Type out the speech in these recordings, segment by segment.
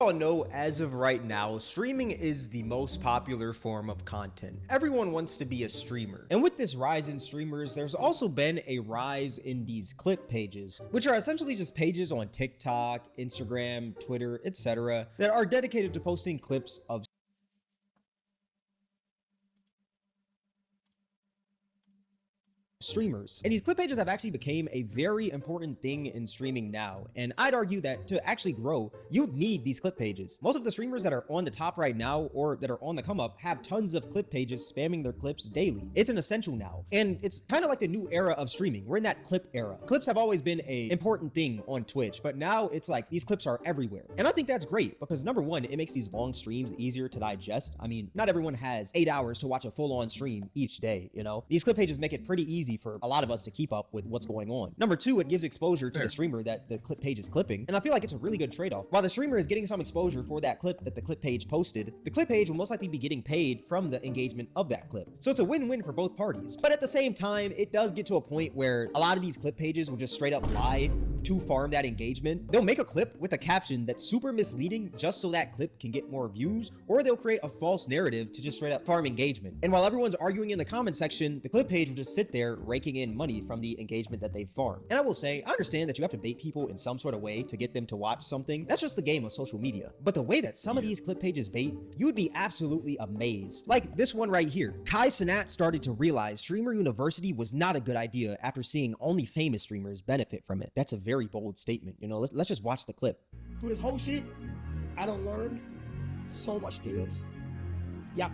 All know, as of right now, streaming is the most popular form of content. Everyone wants to be a streamer. And with this rise in streamers, there's also been a rise in these clip pages, which are essentially just pages on TikTok, Instagram, Twitter, etc., that are dedicated to posting clips of streamers. And these clip pages have actually become a very important thing in streaming now. And I'd argue that to actually grow, you need these clip pages. Most of the streamers that are on the top right now or that are on the come up have tons of clip pages spamming their clips daily. It's an essential now. And it's kind of like the new era of streaming. We're in that clip era. Clips have always been a important thing on Twitch, but now it's like these clips are everywhere. And I think that's great because number one, it makes these long streams easier to digest. I mean, not everyone has 8 hours to watch a full-on stream each day, you know? These clip pages make it pretty easy for a lot of us to keep up with what's going on. Number two, it gives exposure to the streamer that the clip page is clipping. And I feel like it's a really good trade-off. While the streamer is getting some exposure for that clip that the clip page posted, the clip page will most likely be getting paid from the engagement of that clip. So it's a win-win for both parties. But at the same time, it does get to a point where a lot of these clip pages will just straight up lie to farm that engagement. They'll make a clip with a caption that's super misleading just so that clip can get more views, or they'll create a false narrative to just straight up farm engagement. And while everyone's arguing in the comment section, the clip page will just sit there raking in money from the engagement that they farm. And I will say, I understand that you have to bait people in some sort of way to get them to watch something. That's just the game of social media. But the way that some of these clip pages bait, you would be absolutely amazed. Like this one right here. Kai Cenat started to realize Streamer University was not a good idea after seeing only famous streamers benefit from it. That's a very bold statement. You know, let's just watch the clip. Through this whole shit, I done learned so much skills. Yeah,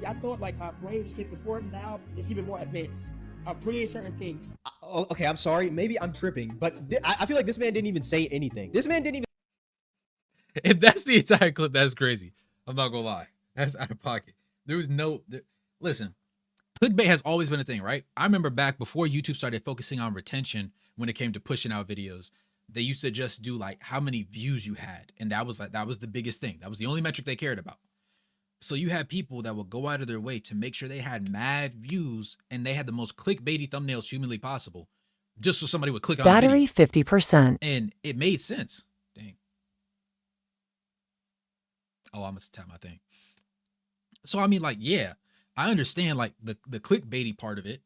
I thought like my brain was clicked before. Now it's even more advanced. I'm pretty certain things. Okay, I'm sorry. Maybe I'm tripping, but I feel like this man didn't even say anything. This man didn't even. If that's the entire clip, that's crazy. I'm not gonna lie. That's out of pocket. There was no. Listen, clickbait has always been a thing, right? I remember back before YouTube started focusing on retention when it came to pushing out videos. They used to just do like how many views you had, and that was the biggest thing. That was the only metric they cared about. So you had people that would go out of their way to make sure they had mad views and they had the most clickbaity thumbnails humanly possible, just so somebody would click on battery 50%. And it made sense. Dang. Oh, I must tap my thing. So I mean, like, yeah, I understand like the clickbaity part of it,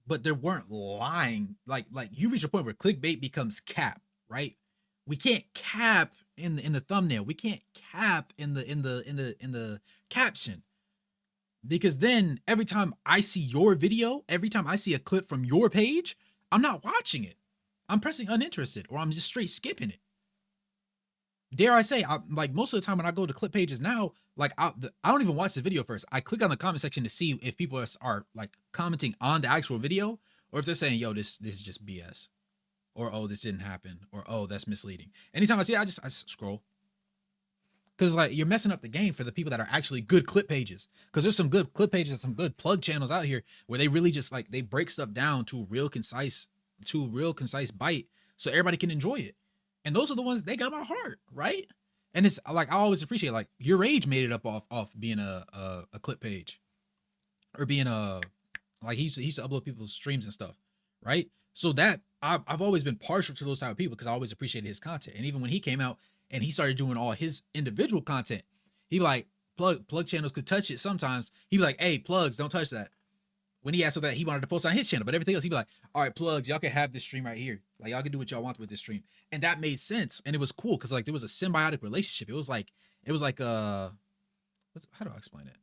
but there weren't lying. Like you reach a point where clickbait becomes cap, right? We can't cap in the thumbnail. We can't cap in the caption, because then every time I see your video, every time I see a clip from your page, I'm not watching it. I'm pressing uninterested, or I'm just straight skipping it. Dare I say, like most of the time when I go to clip pages now, like I don't even watch the video first. I click on the comment section to see if people are like commenting on the actual video, or if they're saying, "Yo, this is just BS." Or, oh, this didn't happen. Or, oh, that's misleading. Anytime I see it, I scroll. Because, like, you're messing up the game for the people that are actually good clip pages. Because there's some good clip pages and some good plug channels out here where they really just, like, they break stuff down to a real concise bite so everybody can enjoy it. And those are the ones, they got my heart, right? And it's, like, I always appreciate, like, Your Age made it up off being a clip page. Or being like, he used to upload people's streams and stuff, right? So that, I've always been partial to those type of people because I always appreciated his content. And even when he came out and he started doing all his individual content, he'd be like, plug channels could touch it sometimes. He'd be like, hey, plugs, don't touch that. When he asked for that, he wanted to post on his channel, but everything else, he'd be like, all right, plugs, y'all can have this stream right here. Like, y'all can do what y'all want with this stream. And that made sense. And it was cool because, like, there was a symbiotic relationship. It was like, how do I explain it?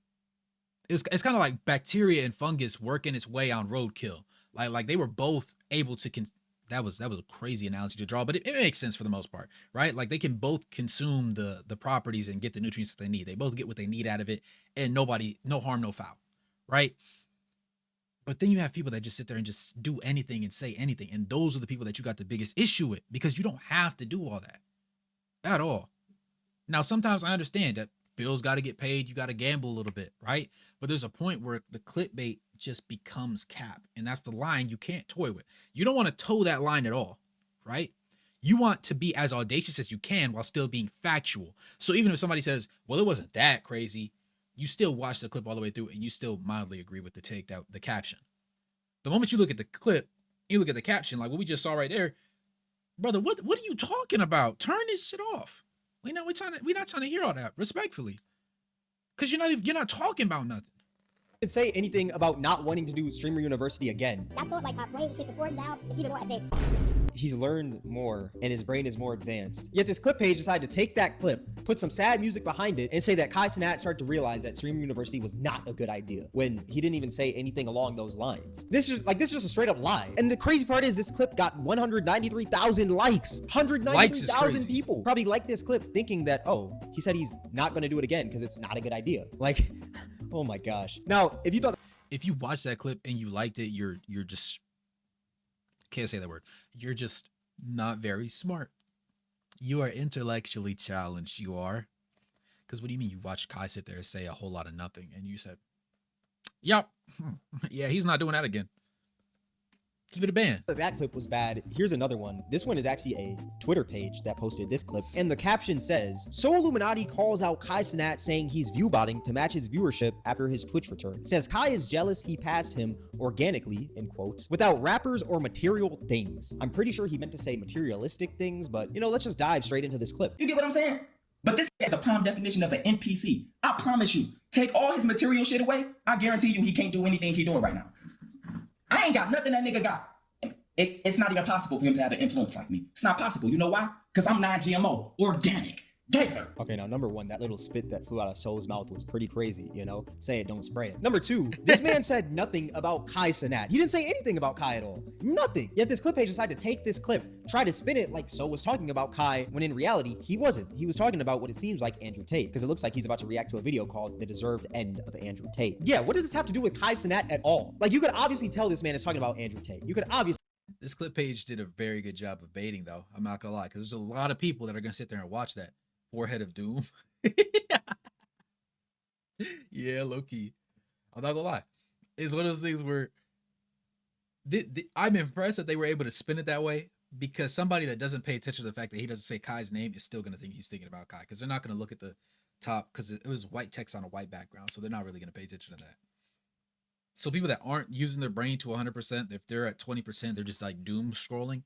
It's kind of like bacteria and fungus working its way on roadkill. Like they were both able to that was a crazy analogy to draw, but it makes sense for the most part, right? Like they can both consume the properties and get the nutrients that they need. They both get what they need out of it, and no harm, no foul, right? But then you have people that just sit there and just do anything and say anything, and those are the people that you got the biggest issue with, because you don't have to do all that at all. Now, sometimes I understand that bills got to get paid, you got to gamble a little bit, right? But there's a point where the clickbait just becomes cap, and that's the line you can't toy with. You don't want to toe that line at all, right? You want to be as audacious as you can while still being factual. So even if somebody says, well, it wasn't that crazy, you still watch the clip all the way through and you still mildly agree with the caption. The moment you look at the clip, you look at the caption, like what we just saw right there, brother, what are you talking about? Turn this shit off. We're not trying to hear all that, respectfully. Cause you're not talking about nothing. Didn't say anything about not wanting to do Streamer University again. I thought like my brain was shit before, now it's even more advanced. He's learned more and his brain is more advanced. Yet this clip page decided to take that clip, put some sad music behind it, and say that Kai Cenat started to realize that Streamer University was not a good idea when he didn't even say anything along those lines. This is just a straight up lie. And the crazy part is this clip got 193,000 likes. 193,000 people probably liked this clip thinking that, oh, he said he's not going to do it again because it's not a good idea. Like, oh my gosh. Now, if you watched that clip and you liked it, you're just, can't say that word. You're just not very smart. You are intellectually challenged. You are. Because what do you mean you watched Kai sit there and say a whole lot of nothing and you said, yep, yeah, he's not doing that again. Keep it a ban. That clip was bad. Here's another one. This one is actually a Twitter page that posted this clip. And the caption says, So Illuminati calls out Kai Cenat saying he's viewbotting to match his viewership after his Twitch return. Says Kai is jealous he passed him organically, in quotes, without rappers or material things. I'm pretty sure he meant to say materialistic things, but let's just dive straight into this clip. You get what I'm saying? But this is a prime definition of an NPC. I promise you, take all his material shit away, I guarantee you he can't do anything he's doing right now. I ain't got nothing that nigga got. It's not even possible for him to have an influence like me. It's not possible. You know why? Because I'm non-GMO, organic, desert. Okay, now number one, that little spit that flew out of Soul's mouth was pretty crazy, Say it, don't spray it. Number two, this man said nothing about Kai Cenat. He didn't say anything about Kai at all. Nothing. Yet this clip page decided to take this clip, try to spin it like Soul was talking about Kai, when in reality, he wasn't. He was talking about what it seems like Andrew Tate, because it looks like he's about to react to a video called The Deserved End of Andrew Tate. Yeah, what does this have to do with Kai Cenat at all? Like, you could obviously tell this man is talking about Andrew Tate. You could obviously. This clip page did a very good job of baiting, though. I'm not gonna lie, because there's a lot of people that are gonna sit there and watch that. Forehead of Doom. Yeah, low key. I'm not gonna lie. It's one of those things where I'm impressed that they were able to spin it that way, because somebody that doesn't pay attention to the fact that he doesn't say Kai's name is still gonna think he's thinking about Kai, because they're not gonna look at the top, because it was white text on a white background, so they're not really gonna pay attention to that. So people that aren't using their brain to 100%, if they're at 20%, they're just like doom scrolling,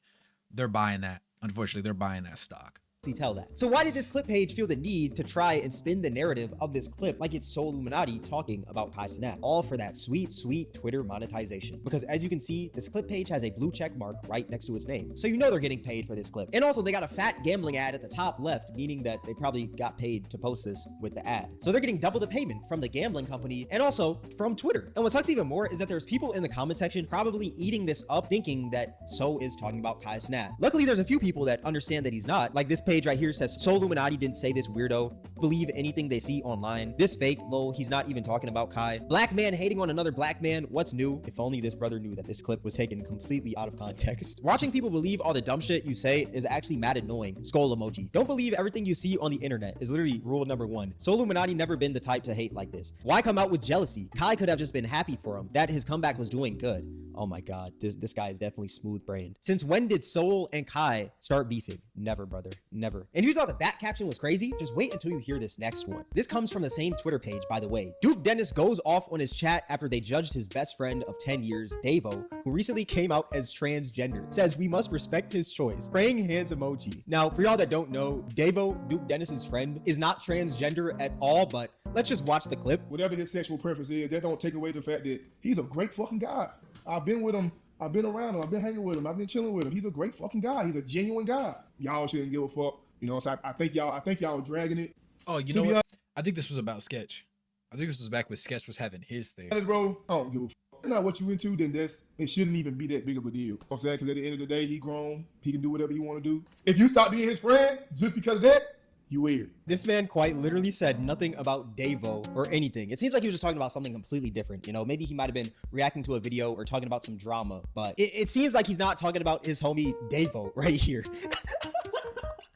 they're buying that. Unfortunately, they're buying that stock. Tell that. So why did this clip page feel the need to try and spin the narrative of this clip like it's Soul Illuminati talking about Kai Cenat? All for that sweet, sweet Twitter monetization. Because as you can see, this clip page has a blue check mark right next to its name. So they're getting paid for this clip. And also they got a fat gambling ad at the top left, meaning that they probably got paid to post this with the ad. So they're getting double the payment from the gambling company and also from Twitter. And what sucks even more is that there's people in the comment section probably eating this up thinking that So is talking about Kai Cenat. Luckily, there's a few people that understand that he's not. Like this page right here says, Soul Illuminati didn't say this weirdo. Believe anything they see online. This fake, lol, he's not even talking about Kai. Black man hating on another black man. What's new? If only this brother knew that this clip was taken completely out of context. Watching people believe all the dumb shit you say is actually mad annoying. Skull emoji. Don't believe everything you see on the internet is literally rule number one. Soul Illuminati never been the type to hate like this. Why come out with jealousy? Kai could have just been happy for him that his comeback was doing good. Oh my god, this guy is definitely smooth-brained. Since when did Soul and Kai start beefing? Never, brother, never. And you thought that caption was crazy? Just wait until you hear this next one. This comes from the same Twitter page, by the way. Duke Dennis goes off on his chat after they judged his best friend of 10 years, Davo, who recently came out as transgender. Says we must respect his choice. Praying hands emoji. Now, for y'all that don't know, Davo, Duke Dennis's friend, is not transgender at all, but let's just watch the clip. Whatever his sexual preference is, that don't take away the fact that he's a great fucking guy. I've been with him. I've been around him. I've been hanging with him. I've been chilling with him. He's a great fucking guy. He's a genuine guy. Y'all shouldn't give a fuck. So I think y'all are dragging it. Oh, you know what? I think this was about Sketch. I think this was back when Sketch was having his thing. Bro, I don't give a fuck. If not what you into, then it shouldn't even be that big of a deal. You know what I'm saying? Because at the end of the day, he grown. He can do whatever he want to do. If you stop being his friend just because of that, you weird. This man quite literally said nothing about Davo or anything. It seems like he was just talking about something completely different. Maybe he might have been reacting to a video or talking about some drama, but it seems like he's not talking about his homie Davo right here.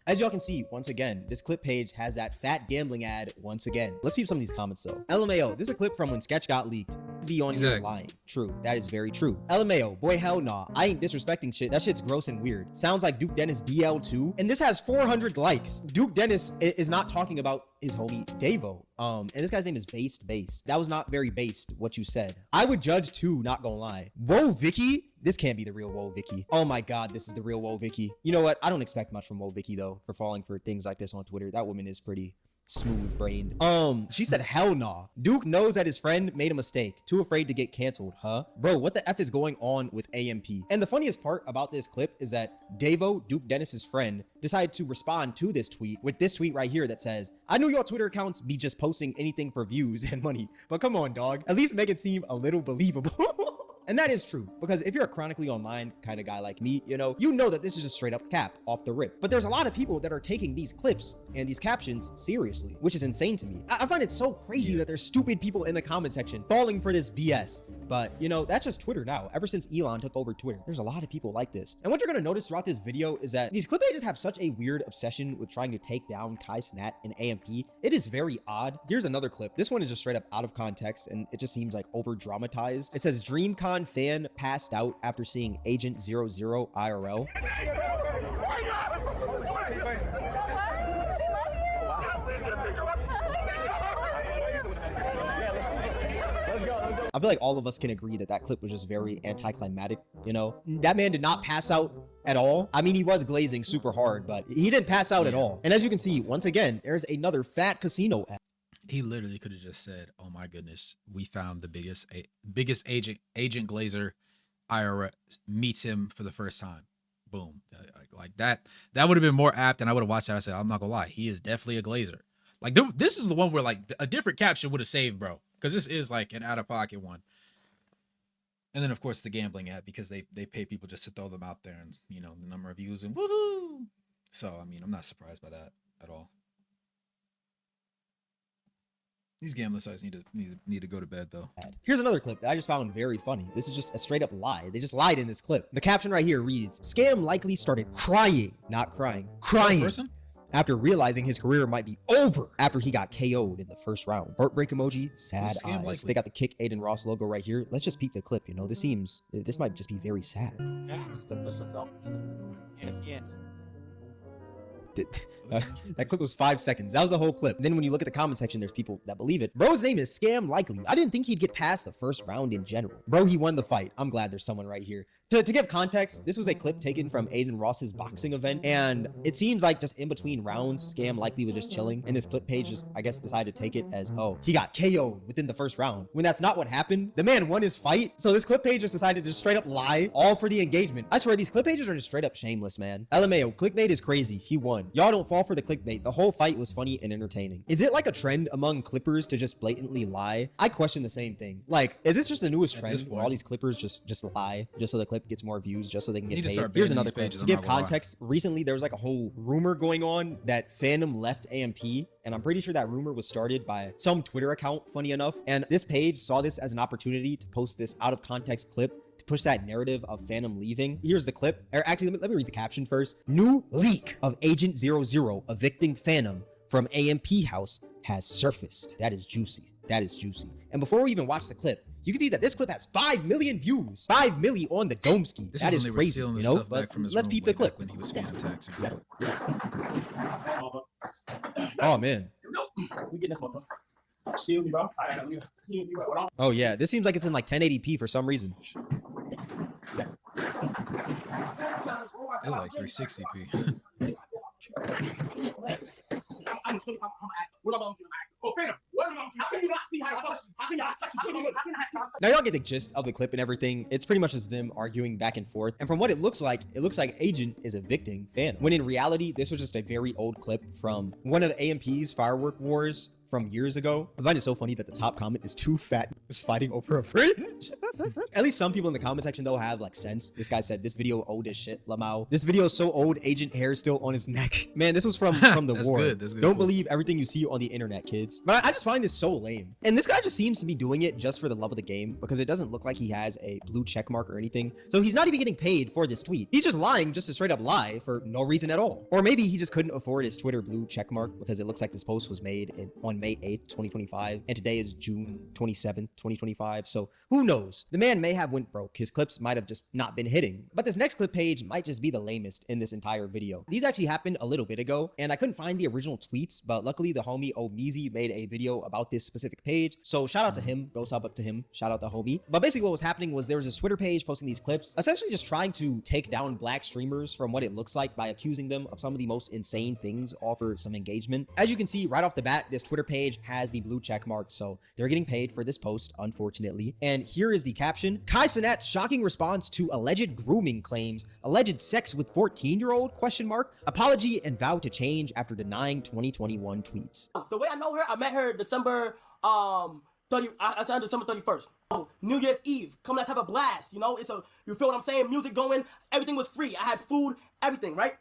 As y'all can see, once again, this clip page has that fat gambling ad once again. Let's peep some of these comments though. LMAO, this is a clip from when Sketch got leaked. be on here Exactly. lying. True. That is very true. LMAO, boy, hell nah. I ain't disrespecting shit. That shit's gross and weird. Sounds like Duke Dennis DL2. And this has 400 likes. Duke Dennis is not talking about his homie Davo. And this guy's name is Based Base. That was not very based, what you said. I would judge too, not gonna lie. Whoa, Vicky? This can't be the real Whoa, Vicky. Oh my God, this is the real Whoa, Vicky. You know what? I don't expect much from Whoa, Vicky though, for falling for things like this on Twitter. That woman is pretty smooth brained. She said hell nah. Duke knows that his friend made a mistake, too afraid to get canceled, huh? Bro, what the F is going on with AMP? And the funniest part about this clip is that Davo, Duke Dennis's friend, decided to respond to this tweet with this tweet right here that says, I knew your Twitter accounts be just posting anything for views and money, but come on, dog. At least make it seem a little believable. And that is true, because if you're a chronically online kind of guy like me, you know that this is just straight up cap off the rip. But there's a lot of people that are taking these clips and these captions seriously, which is insane to me. I find it so crazy that there's stupid people in the comment section falling for this BS. But, you know, that's just Twitter now. Ever since Elon took over Twitter, there's a lot of people like this. And what you're going to notice throughout this video is that these clip pages have such a weird obsession with trying to take down Kai Cenat and AMP. It is very odd. Here's another clip. This one is just straight up out of context, and it just seems like over dramatized. It says DreamCon fan passed out after seeing Agent 00 IRL. I feel like all of us can agree that that clip was just very anticlimactic, you know? That man did not pass out at all. I mean, he was glazing super hard, but he didn't pass out at all. And as you can see, once again, there's another fat casino ad. He literally could have just said, "Oh my goodness, we found the biggest Agent Glazer IRS meets him for the first time." Boom, like that. That would have been more apt, and I would have watched that. I said, "I'm not gonna lie, he is definitely a Glazer." Like this is the one where like a different caption would have saved, bro, because this is like an out of pocket one. And then of course the gambling ad, because they pay people just to throw them out there, and you know the number of views and woohoo. So I mean, I'm not surprised by that at all. These gambling sites need to go to bed though. Here's another clip that I just found very funny. This is just a straight up lie. They just lied in this clip. The caption right here reads, "Scam likely started crying," not crying, crying. Person? After realizing his career might be over after he got KO'd in the first round. Heartbreak emoji, sad Scam eyes. likely. They got the Kick Aiden Ross logo right here. Let's just peep the clip, you know? This might just be very sad. Yes. That clip was 5 seconds. That was the whole clip. Then when you look at the comment section, there's people that believe it. Bro's name is Scam Likely. I didn't think he'd get past the first round in general. Bro, he won the fight. I'm glad there's someone right here. To give context, this was a clip taken from Aiden Ross's boxing event, and it seems like just in between rounds, Scam Likely was just chilling, and this clip page just, I guess, decided to take it as, oh, he got KO'd within the first round, when that's not what happened. The man won his fight, so this clip page just decided to straight up lie, all for the engagement. I swear, these clip pages are just straight up shameless, man. LMAO, clickbait is crazy. He won. Y'all don't fall for the clickbait. The whole fight was funny and entertaining. Is it like a trend among clippers to just blatantly lie? I question the same thing. Like, is this just the newest trend where all these clippers just lie, just so the clip gets more views, just so they can get paid? Here's another clip. To give context, recently there was like a whole rumor going on that Phantom left AMP, and I'm pretty sure that rumor was started by some Twitter account, funny enough, and this page saw this as an opportunity to post this out of context clip to push that narrative of Phantom leaving. Here's the clip. Or actually, let me read the caption first. New leak of Agent 00 evicting Phantom from AMP house has surfaced. That is juicy. That is juicy. And before we even watch the clip, you can see that this clip has 5 million views. 5 million on the Domski. That is crazy, you know? But let's peep the clip. When he was Phantom taxing. Oh, man. We get this one, bro. Shield me, bro. Shield me, bro. Oh, yeah. This seems like it's in like 1080p for some reason. It's like 360p. Now y'all get the gist of the clip and everything. It's pretty much just them arguing back and forth. And from what it looks like Agent is evicting Phantom. When in reality, this was just a very old clip from one of AMP's firework wars from years ago. I find it so funny that the top comment is two fat niggas fighting over a fringe. At least some people in the comment section though have like sense. This guy said this video old as shit, Lamau. This video is so old, Agent hair is still on his neck. Man, this was from the That's war. good. That's good. Don't Cool. believe everything you see on the internet, kids. But I just find this so lame. And this guy just seems to be doing it just for the love of the game, because it doesn't look like he has a blue check mark or anything. So he's not even getting paid for this tweet. He's just lying just to straight up lie for no reason at all. Or maybe he just couldn't afford his Twitter blue check mark because it looks like this post was made on on May 8th, 2025, and today is June 27th, 2025. So who knows? The man may have went broke. His clips might have just not been hitting. But this next clip page might just be the lamest in this entire video. These actually happened a little bit ago, and I couldn't find the original tweets, but luckily the homie Omeezy made a video about this specific page. So shout out to him. Go sub up to him. Shout out to homie. But basically what was happening was there was this Twitter page posting these clips, essentially just trying to take down black streamers from what it looks like by accusing them of some of the most insane things, offer some engagement. As you can see right off the bat, this Twitter page has the blue check mark, so they're getting paid for this post, unfortunately. And here is the caption: Kai Cenat shocking response to alleged grooming claims, alleged sex with 14-year-old, apology and vow to change after denying 2021 tweets. The way I know her, I met her December 30. I signed December 31st. Oh, New Year's Eve. Come, let's have a blast. You know, you feel what I'm saying? Music going. Everything was free. I had food, everything, right?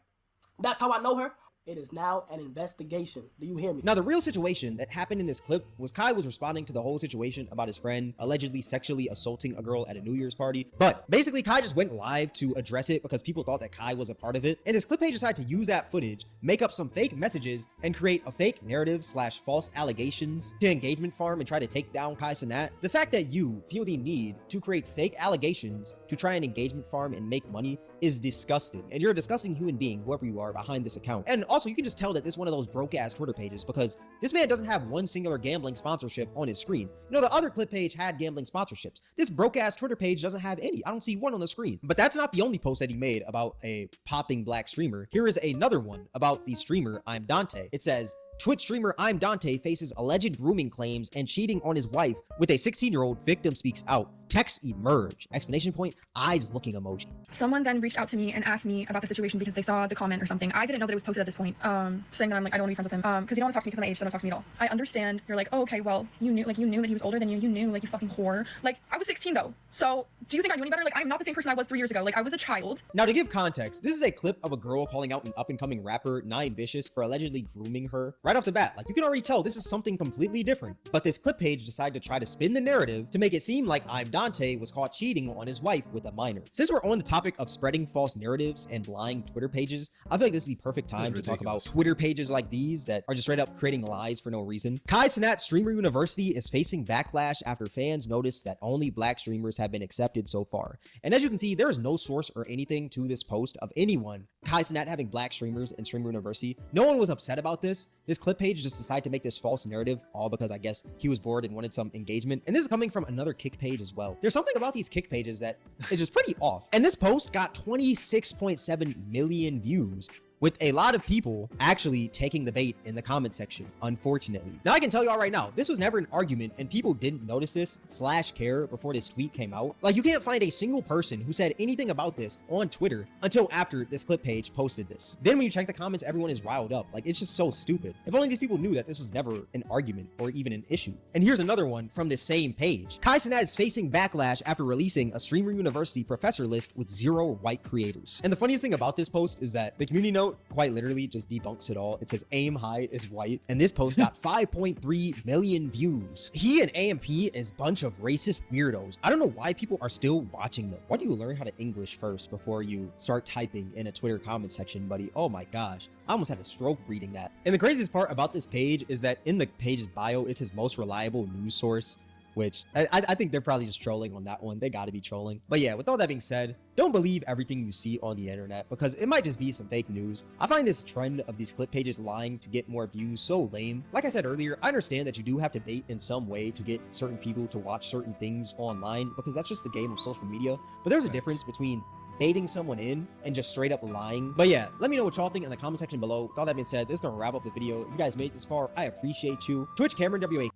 That's how I know her. It is now an investigation. Do you hear me? Now, the real situation that happened in this clip was Kai was responding to the whole situation about his friend allegedly sexually assaulting a girl at a New Year's party. But basically, Kai just went live to address it because people thought that Kai was a part of it. And this clip page decided to use that footage, make up some fake messages, and create a fake narrative / false allegations to engagement farm and try to take down Kai Cenat. The fact that you feel the need to create fake allegations to try and engagement farm and make money is disgusting. And you're a disgusting human being, whoever you are behind this account. And also, you can just tell that this is one of those broke-ass Twitter pages because this man doesn't have one singular gambling sponsorship on his screen. You know, the other clip page had gambling sponsorships. This broke-ass Twitter page doesn't have any. I don't see one on the screen. But that's not the only post that he made about a popping black streamer. Here is another one about the streamer I'm Dante. It says, Twitch streamer I'm Dante faces alleged grooming claims and cheating on his wife with a 16-year-old. Victim speaks out. Text emerge. Exclamation point. Eyes looking emoji. Someone then reached out to me and asked me about the situation because they saw the comment or something. I didn't know that it was posted at this point, saying that I'm like, I don't want to be friends with him, because you don't want to talk to me because of my age, so don't talk to me at all. I understand. You're like, oh, okay, well, you knew that he was older than you. You knew, like, you fucking whore. Like, I was 16 though. So do you think I knew any better? Like, I'm not the same person I was 3 years ago. Like, I was a child. Now, to give context, this is a clip of a girl calling out an up-and-coming rapper, Nine Vicious, for allegedly grooming her. Right off the bat, like, you can already tell this is something completely different. But this clip page decided to try to spin the narrative to make it seem like I'm Dante was caught cheating on his wife with a minor. Since we're on the topic of spreading false narratives and lying Twitter pages, I feel like this is the perfect time to talk about Twitter pages like these that are just straight up creating lies for no reason. Kai Cenat Streamer University is facing backlash after fans noticed that only black streamers have been accepted so far. And as you can see, there is no source or anything to this post of anyone Kai Cenat having black streamers in Streamer University. No one was upset about this. This clip page just decided to make this false narrative, all because I guess he was bored and wanted some engagement. And this is coming from another Kick page as well. There's something about these Kick pages that is just pretty off. And this post got 26.7 million views, with a lot of people actually taking the bait in the comment section, unfortunately. Now, I can tell y'all right now, this was never an argument and people didn't notice this / care before this tweet came out. Like, you can't find a single person who said anything about this on Twitter until after this clip page posted this. Then when you check the comments, everyone is riled up. Like, it's just so stupid. If only these people knew that this was never an argument or even an issue. And here's another one from this same page. Kai Cenat is facing backlash after releasing a Streamer University professor list with 0 white creators. And the funniest thing about this post is that the community note quite literally just debunks it all. It says aim high is white, and this post got 5.3 million views. He and AMP is bunch of racist weirdos. I don't know why people are still watching them. Why do you learn how to English first before you start typing in a Twitter comment section, buddy? Oh my gosh, I almost had a stroke reading that. And the craziest part about this page is that in the page's bio, it's his most reliable news source, which I think they're probably just trolling on that one. They gotta be trolling. But yeah, with all that being said, don't believe everything you see on the internet because it might just be some fake news. I find this trend of these clip pages lying to get more views so lame. Like I said earlier, I understand that you do have to bait in some way to get certain people to watch certain things online because that's just the game of social media. But there's a difference between baiting someone in and just straight up lying. But yeah, let me know what y'all think in the comment section below. With all that being said, this is gonna wrap up the video. If you guys made it this far, I appreciate you. Twitch Cameron WA.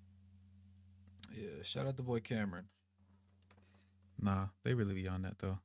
Yeah, shout out the boy Cameron. Nah, they really be on that though.